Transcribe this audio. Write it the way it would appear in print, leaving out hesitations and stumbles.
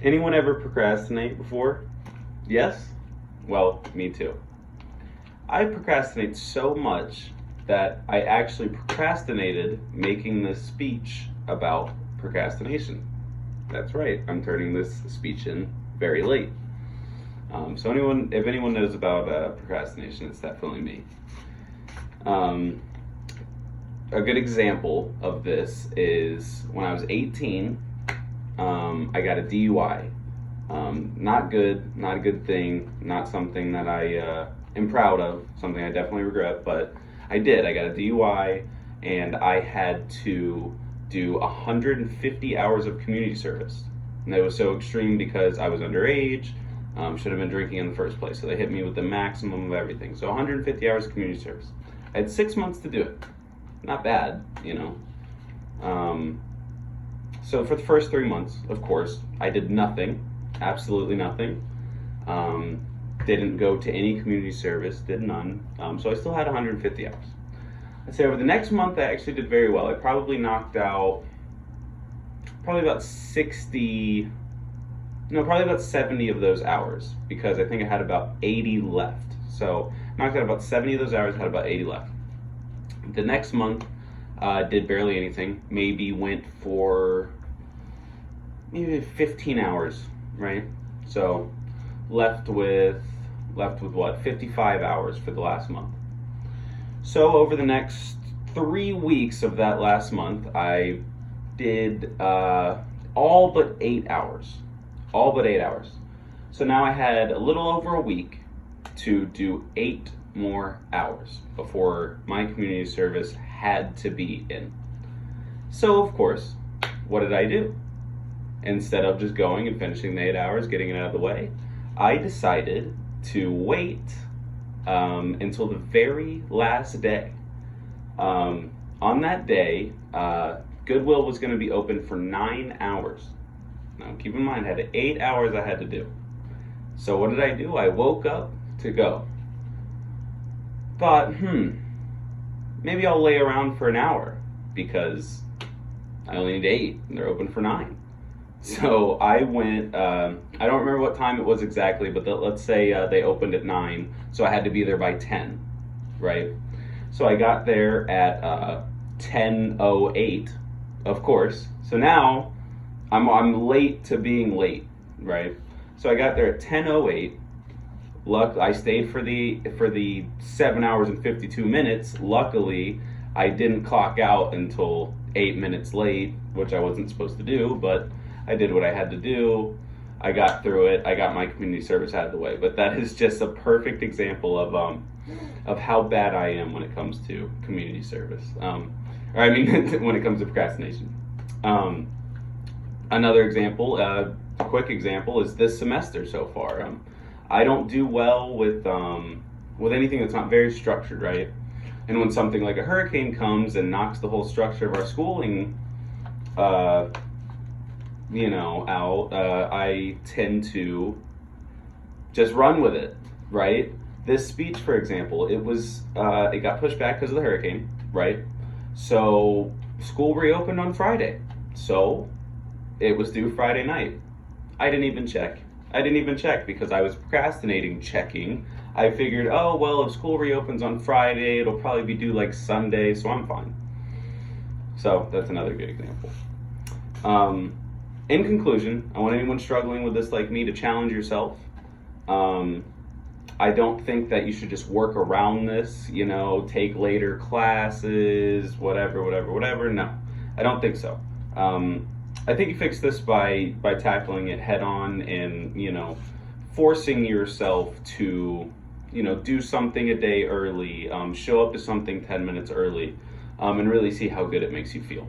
Anyone ever procrastinate before? Yes? Well, me too. I procrastinate so much that I actually procrastinated making this speech about procrastination. That's right, I'm turning this speech in very late. So if anyone knows about procrastination, it's definitely me. A good example of this is when I was 18, I got a DUI. Not good, not a good thing, not something that I am proud of, something I definitely regret, but I did. I got a DUI and I had to do 150 hours of community service. And that was so extreme because I was underage, should have been drinking in the first place. So they hit me with the maximum of everything. So 150 hours of community service. I had 6 months to do it. Not bad, you know. So for the first 3 months, of course, I did nothing, absolutely nothing. Didn't go to any community service, did none. So I still had 150 hours. I'd say over the next month, I actually did very well. I probably knocked out probably about 70 of those hours because I think I had about 80 left. So knocked out about 70 of those hours, had about 80 left. The next month, did barely anything. Maybe went for maybe 15 hours, right? So left with what? 55 hours for the last month. So over the next 3 weeks of that last month, I did all but 8 hours. All but 8 hours. So now I had a little over a week to do 8 more hours before my community service had to be in. So of course, what did I do? Instead of just going and finishing the 8 hours, getting it out of the way, I decided to wait until the very last day. On that day, Goodwill was going to be open for 9 hours. Now keep in mind, I had 8 hours I had to do. So what did I do? I woke up to go. Thought, maybe I'll lay around for an hour because I only need 8 and they're open for 9. So I went, I don't remember what time it was exactly, but let's say they opened at 9, so I had to be there by 10, right? So I got there at 10:08, of course. So now I'm late to being late, right? So I got there at 10:08. I stayed for the 7 hours and 52 minutes. Luckily, I didn't clock out until 8 minutes late, which I wasn't supposed to do, but I did what I had to do. I got through it. I got my community service out of the way. But that is just a perfect example of how bad I am when it comes to community service. When it comes to procrastination. Another example, a quick example, is this semester so far. I don't do well with anything that's not very structured, right? And when something like a hurricane comes and knocks the whole structure of our schooling, out, I tend to just run with it, right? This speech, for example, it got pushed back because of the hurricane, right? So school reopened on Friday. So it was due Friday night. I didn't even check because I was procrastinating checking. I figured, oh, well, if school reopens on Friday, it'll probably be due like Sunday, so I'm fine. So that's another good example. In conclusion, I want anyone struggling with this like me to challenge yourself. I don't think that you should just work around this, take later classes, whatever. No, I don't think so. I think you fix this by tackling it head on and, forcing yourself to, do something a day early, show up to something 10 minutes early, and really see how good it makes you feel.